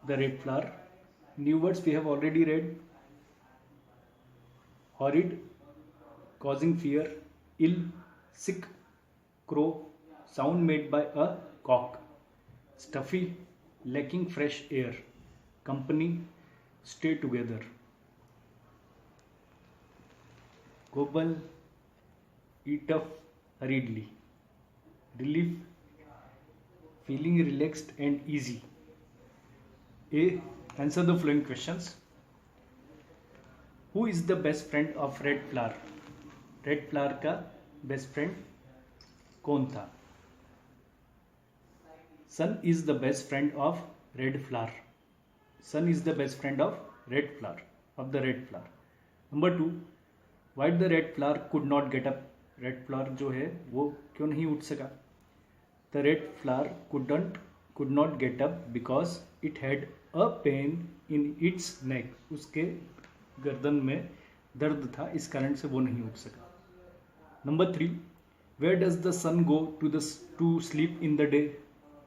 the red flower. New words we have already read. Horrid, causing fear. Ill, sick. Crow, sound made by a cock. Stuffy, lacking fresh air. Company, stay together. Gobble, eat up hurriedly. Relief, feeling relaxed and easy. A. Answer the following questions. Who is the best friend of red flower? Red flower का best friend कौन था? Sun is the best friend of red flower. Sun is the best friend of red flower of the red flower. Number 2, why the red flower could not get up. Red flower जो है वो क्यों नहीं उठ सका? The red flower could not get up because it had a pain in its neck. उसके गर्दन में दर्द था, इस कारण से वो नहीं उठ सका. Number 3, where does the sun go to sleep in the day.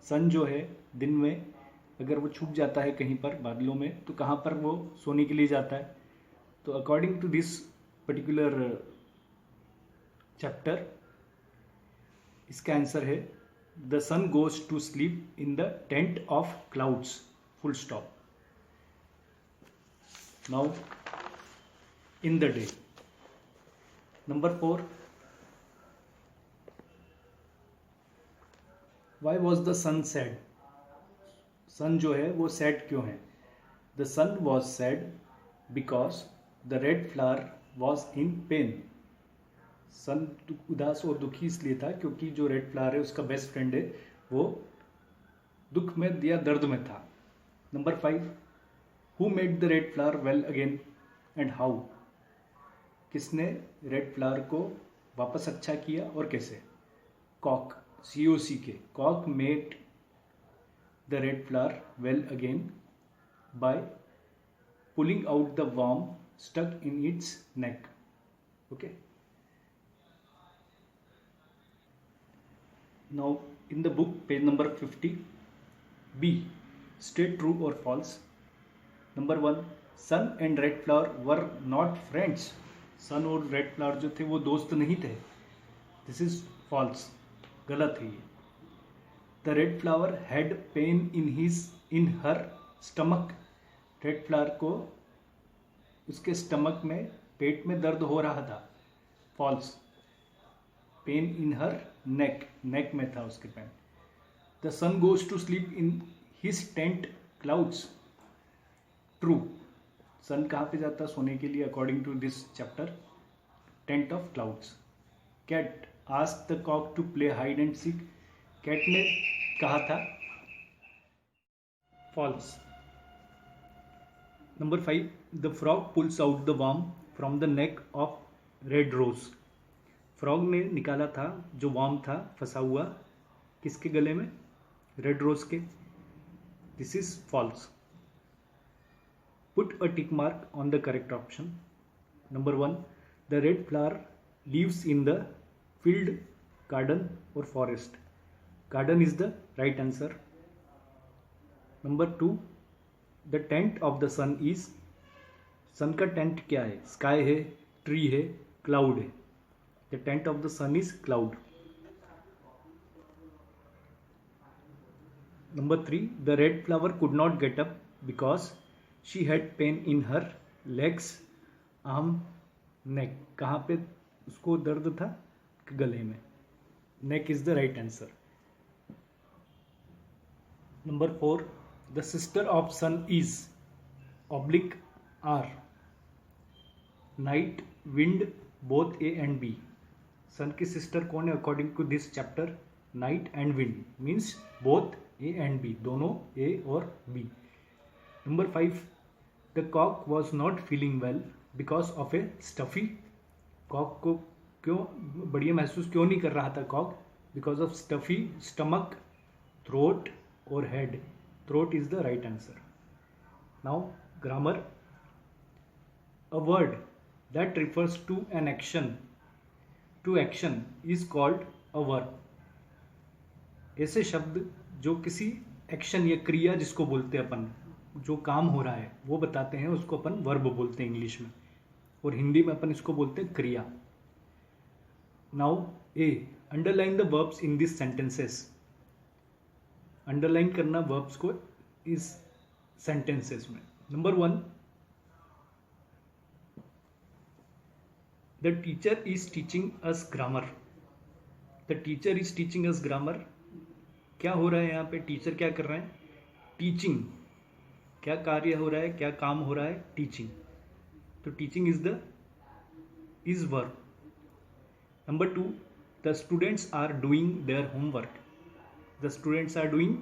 Sun जो है दिन में अगर वो छुप जाता है कहीं पर बादलों में तो कहाँ पर वो सोने के लिए जाता है? तो according to this particular chapter इसका आंसर है the sun goes to sleep in the tent of clouds. Full stop. Now in the day. Number 4, why was the sun sad. Sun जो है वो सैड क्यों है? The sun was sad because the red flower was in pain. Sun उदास और दुखी इसलिए था क्योंकि जो रेड फ्लावर है उसका बेस्ट फ्रेंड है वो दुख में या दर्द में था. Number 5, who made the red flower well again and how. किसने रेड फ्लावर को वापस अच्छा किया और कैसे? Cock, COC K. Cock made the red flower well again by pulling out the worm stuck in its neck. Okay. Now in the book page number 50. B, state true or false. Number 1, sun and red flower were not friends. Sun और red flower जो थे वो दोस्त नहीं थे. This is false, गलत है ये. The red flower had pain in her stomach. Red flower को उसके स्टमक में, पेट में दर्द हो रहा था. फॉल्स. पेन इन हर नेक, नेक में था उसके pain. The sun goes to sleep in his tent clouds. True. Sun कहाँ पे जाता सोने के लिए according to this chapter? Tent of clouds. Cat ask the cock to play hide and seek. Cat ने कहा था. False. Number 5, the frog pulls out the worm from the neck of red rose. Frog ने निकाला था जो worm था फंसा हुआ किसके गले में? रेड रोज के. This is false. Put a tick mark on the correct option. Number 1, the red flower lives in the field, garden or forest. Garden is the right answer. Number 2, the tent of the sun is. sun का tent क्या है? sky है, tree है, cloud है. The tent of the sun is cloud. Number 3, the red flower could not get up because she had pain in her legs, arm, neck. कहाँ पे उसको दर्द था? गले में. neck is the right answer. Number 4, the sister of sun is oblique R. night, wind, both A and B. sun की sister कौन है according to this chapter? night and wind means both A and B, दोनों A और B. Number 5, the cock was not feeling well because of a stuffy. Cock को क्यों बढ़िया महसूस क्यों नहीं कर रहा था cock? Because of stuffy stomach, throat और head. Throat is the right answer. Now grammar. A word that refers to an action is called a verb. ऐसे शब्द जो किसी एक्शन या क्रिया जिसको बोलते हैं अपन जो काम हो रहा है वो बताते हैं, उसको अपन वर्ब बोलते हैं इंग्लिश में, और हिंदी में अपन इसको बोलते हैं क्रिया। Now A, underline the verbs in this sentences. Underline करना वर्ब्स को इस सेंटेंसेस में। Number 1, the teacher is teaching us grammar. The teacher is teaching us grammar. क्या हो रहा है यहाँ पे? टीचर क्या कर रहे हैं? टीचिंग। क्या कार्य हो रहा है, क्या काम हो रहा है? टीचिंग। तो teaching is verb. Number 2, the students are doing their homework. The students are doing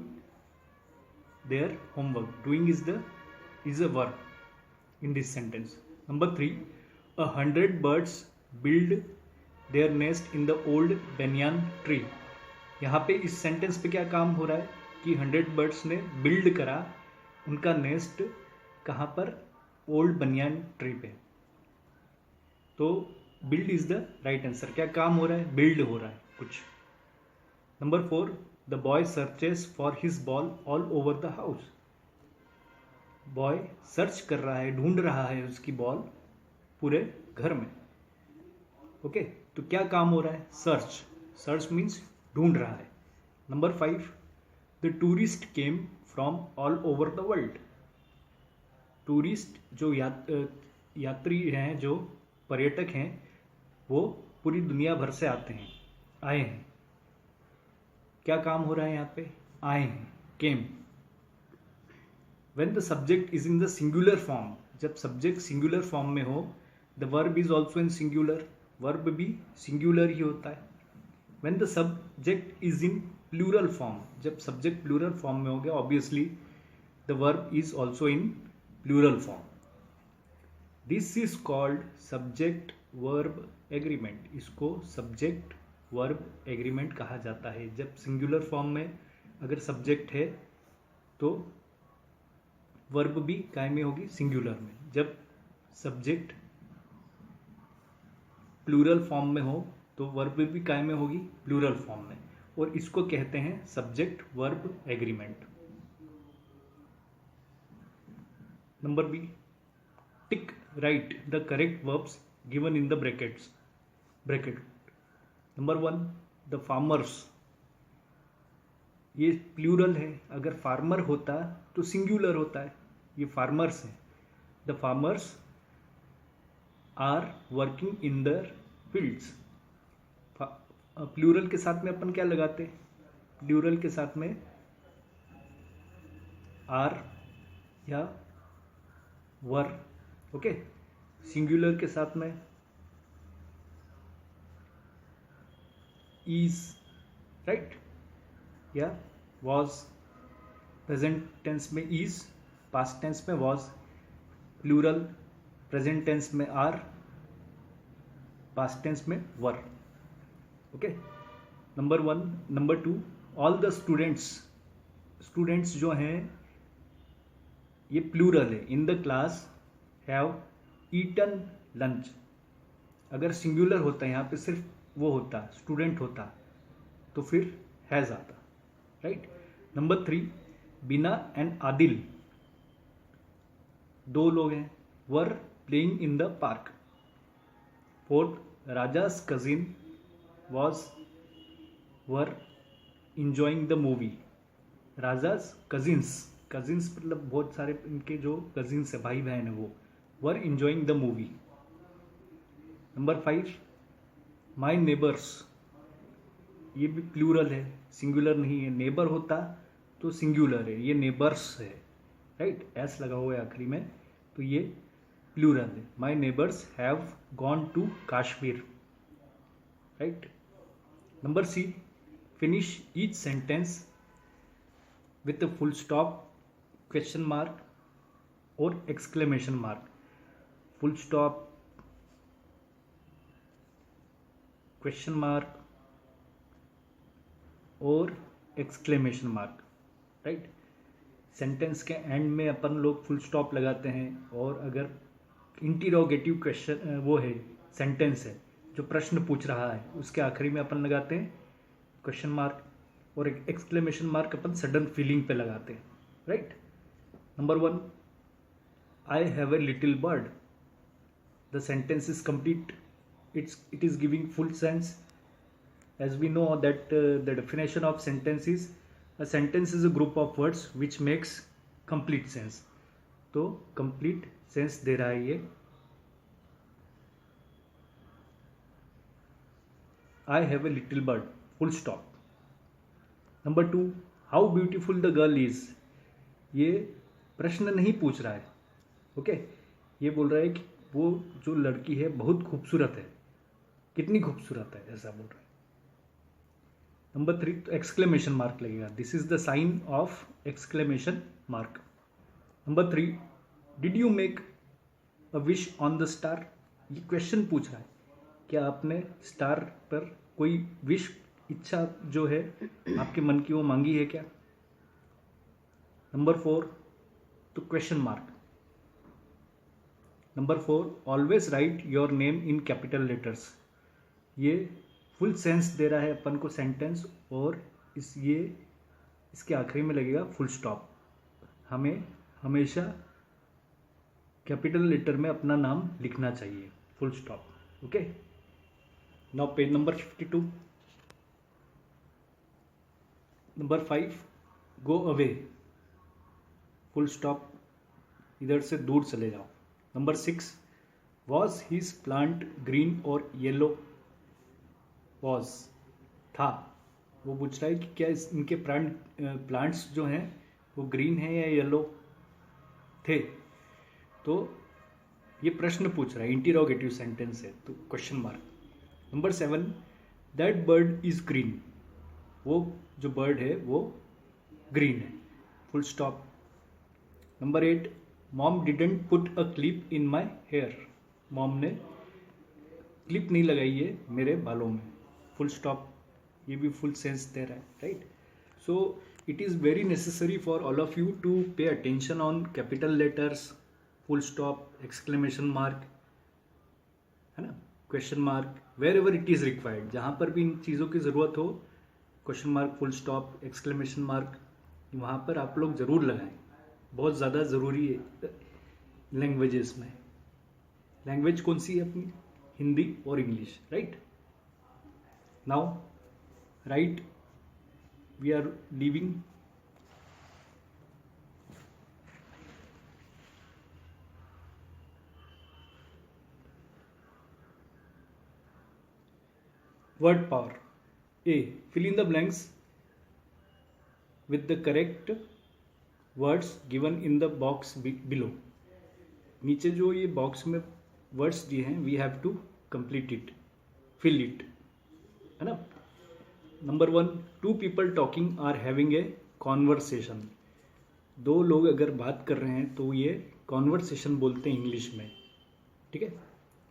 their homework. Doing is a verb in this sentence. Number 3, 100 birds build their nest in the old banyan tree. यहाँ पे इस sentence पे क्या काम हो रहा है कि 100 बर्ड्स ने बिल्ड करा उनका नेस्ट। कहाँ पर? ओल्ड बनियान ट्री पे। तो build is the right answer. क्या काम हो रहा है? बिल्ड हो रहा है कुछ। Number 4, the boy searches for his ball all over the house. Boy search कर रहा है, ढूंढ रहा है उसकी बॉल पूरे घर में। ओके, तो क्या काम हो रहा है? सर्च। सर्च मीन्स ढूंढ रहा है। Number 5, the tourist came from all over the world. Tourist जो यात्री हैं, जो पर्यटक हैं, वो पूरी दुनिया भर से आते हैं, आए हैं। क्या काम हो रहा है यहाँ पे? आए हैं, केम। When the subject is in the singular form, जब सब्जेक्ट सिंगुलर फॉर्म में हो, the verb is also in singular. Verb भी सिंगुलर ही होता है। When the subject is in plural form, जब सब्जेक्ट प्लूरल फॉर्म में हो गया, obviously the verb is also in plural form. This is called subject verb agreement. इसको subject verb agreement कहा जाता है। जब सिंगुलर फॉर्म में अगर सब्जेक्ट है तो वर्ब भी काय में होगी? सिंगुलर में। जब सब्जेक्ट प्लूरल फॉर्म में हो तो वर्ब भी काय में होगी? प्लूरल फॉर्म में। और इसको कहते हैं subject verb agreement. Number B, tick right the correct verbs given in the bracket. Number 1, the farmers. ये प्लूरल है, अगर फार्मर होता तो सिंगुलर होता है। ये फार्मर्स है। The farmers are working in their fields. Plural के साथ में अपन क्या लगाते? प्लूरल के साथ में आर या वर। ओके, सिंगुलर के साथ में इज, राइट, या वॉज। प्रेजेंट टेंस में इज, पास्ट टेंस में वॉज, प्लूरल प्रेजेंट टेंस में आर, पास्ट टेंस में were. Okay, number 1। Number 2, all the students जो हैं ये प्लूरल है। In the class have eaten lunch. अगर सिंगुलर होता है, यहाँ पे सिर्फ वो होता, स्टूडेंट होता, तो फिर हैज आता, right. Number 3, Bina and Adil दो लोग हैं, were playing in the park. 4th, Raja's cousin were enjoying the movie. Raja's cousins मतलब बहुत सारे इनके जो कजिन्स है, भाई बहन है, वो वर enjoying the movie. Number 5, my neighbours. ये भी प्लूरल है, सिंगुलर नहीं है। नेबर होता तो सिंगुलर है, ये नेबर्स है, राइट, एस लगा हुआ है आखिरी में, तो ये प्लूरल है। My neighbours have gone to Kashmir, right. Number C, finish each sentence with full stop, question mark और exclamation mark. Full stop, question mark और एक्सक्लेमेशन मार्क, राइट। सेंटेंस के एंड में अपन लोग फुल स्टॉप लगाते हैं, और अगर इंटीरोगेटिव क्वेश्चन वो है, सेंटेंस है जो प्रश्न पूछ रहा है, उसके आखिरी में अपन लगाते हैं क्वेश्चन मार्क, और एक्सक्लेमेशन मार्क अपन सडन फीलिंग पे लगाते हैं, right. Number 1, I have a little bird. The sentence is complete. It is giving full sense. As we know that the definition of sentence is, a sentence is a group of words which makes complete sense. तो complete sense दे रहा है ये. I have a little bird. Full stop. Number 2, how beautiful the girl is. ये प्रश्न नहीं पूछ रहा है. ओके, ये बोल रहा है कि वो जो लड़की है बहुत खूबसूरत है. कितनी खूबसूरत है ऐसा बोल रहा है. नंबर 3, तो एक्सक्लेमेशन मार्क लगेगा. This is the sign of exclamation mark. Number 3, did you make a wish on the star. ये क्वेश्चन पूछ रहा है, क्या आपने स्टार पर कोई विश, इच्छा जो है आपके मन की वो मांगी है क्या. नंबर 4, तो question mark. Number 4, always right your name in capital letters. ये फुल सेंस दे रहा है अपन को सेंटेंस, और इसके आखिरी में लगेगा फुल स्टॉप. हमें हमेशा कैपिटल लेटर में अपना नाम लिखना चाहिए. Full stop. Okay, now page number 52. Number 5, go away. Full stop. इधर से दूर चले जाओ. Number 6, was his plant green और येलो. वॉज था. वो पूछ रहा है कि क्या इनके प्लांट्स जो हैं वो ग्रीन है या येलो थे. तो ये प्रश्न पूछ रहा है, इंटरोगेटिव सेंटेंस है, तो question mark. Number 7, that bird is green. वो जो बर्ड है वो ग्रीन है. Full stop. Number 8, mom didn't put a clip in my hair. मॉम ने क्लिप नहीं लगाई है मेरे बालों में. Full stop. ये भी फुल सेंस दे रहा है, right. So it is very necessary for all of you to pay attention on capital letters, full stop, exclamation mark, है ना, question mark, wherever it is required. जहाँ पर भी इन चीज़ों की ज़रूरत हो, question mark, full stop, exclamation mark, वहाँ पर आप लोग ज़रूर लगाएं. बहुत ज़्यादा ज़रूरी है लैंग्वेजेस में. लैंग्वेज कौन सी है अपनी? हिंदी और English, right. Now right, we are leaving. Word power. A, fill in the blanks with the correct words given in the box below. नीचे जो ये बॉक्स में वर्ड्स दिए हैं, we have to complete it, fill it, है ना. Number 1, 2 people talking are having a conversation. 2 लोग अगर बात कर रहे हैं तो ये कॉन्वर्सेशन बोलते हैं इंग्लिश में, ठीक है,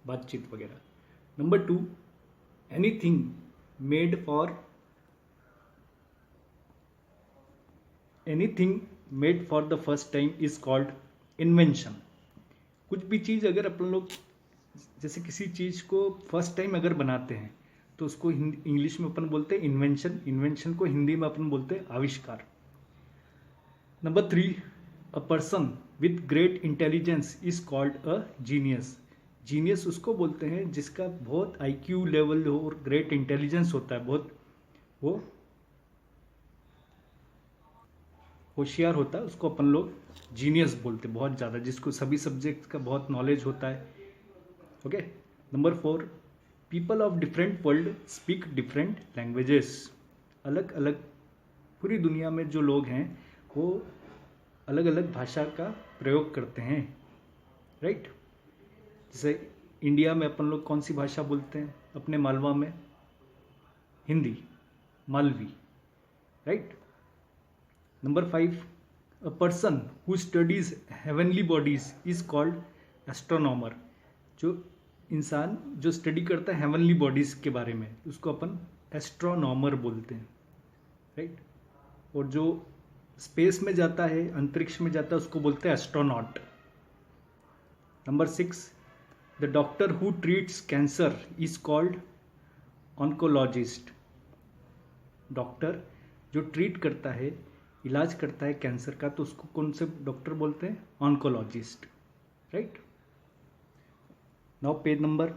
बातचीत वगैरह. Number 2, anything made for the first time is called invention. कुछ भी चीज़ अगर अपन लोग जैसे किसी चीज़ को फर्स्ट टाइम अगर बनाते हैं तो उसको इंग्लिश में अपन बोलते हैं इन्वेंशन. इन्वेंशन को हिंदी में अपन बोलते हैं आविष्कार. Number 3, a person with great intelligence is called a genius. Genius उसको बोलते हैं जिसका बहुत IQ लेवल हो और ग्रेट इंटेलिजेंस होता है, बहुत वो होशियार होता है, उसको अपन लोग जीनियस बोलते हैं. बहुत ज़्यादा, जिसको सभी सब्जेक्ट का बहुत नॉलेज होता है. Okay. Number 4, people of different world speak different languages. अलग अलग पूरी दुनिया में जो लोग हैं वो अलग अलग भाषा का प्रयोग करते हैं, राइट. जैसे इंडिया में अपन लोग कौन सी भाषा बोलते हैं? अपने मालवा में Hindi, Malvi, right. Number 5, a person who studies heavenly bodies is called astronomer. जो इंसान जो स्टडी करता है हेवनली बॉडीज के बारे में, उसको अपन एस्ट्रोनॉमर बोलते हैं, राइट. और जो स्पेस में जाता है, अंतरिक्ष में जाता है, उसको बोलते हैं astronaut. Number 6, the doctor who treats cancer is called oncologist. Doctor जो ट्रीट करता है इलाज करता है कैंसर का तो उसको कौन से डॉक्टर बोलते हैं? Oncologist, right. Now page number